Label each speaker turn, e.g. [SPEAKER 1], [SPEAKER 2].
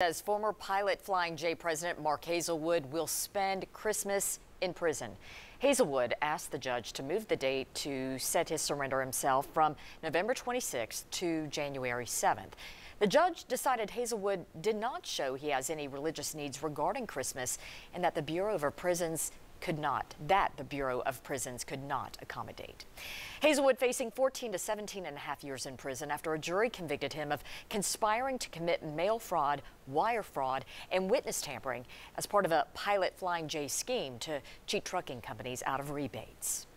[SPEAKER 1] As former pilot Flying J president Mark Hazelwood will spend Christmas in prison. Hazelwood asked the judge to move the date to set his surrender himself from November 26th to January 7th. The judge decided Hazelwood did not show he has any religious needs regarding Christmas and that the Bureau of Prisons could not accommodate. Hazelwood facing 14 to 17 and a half years in prison after a jury convicted him of conspiring to commit mail fraud, wire fraud, and witness tampering as part of a pilot Flying J scheme to cheat trucking companies out of rebates.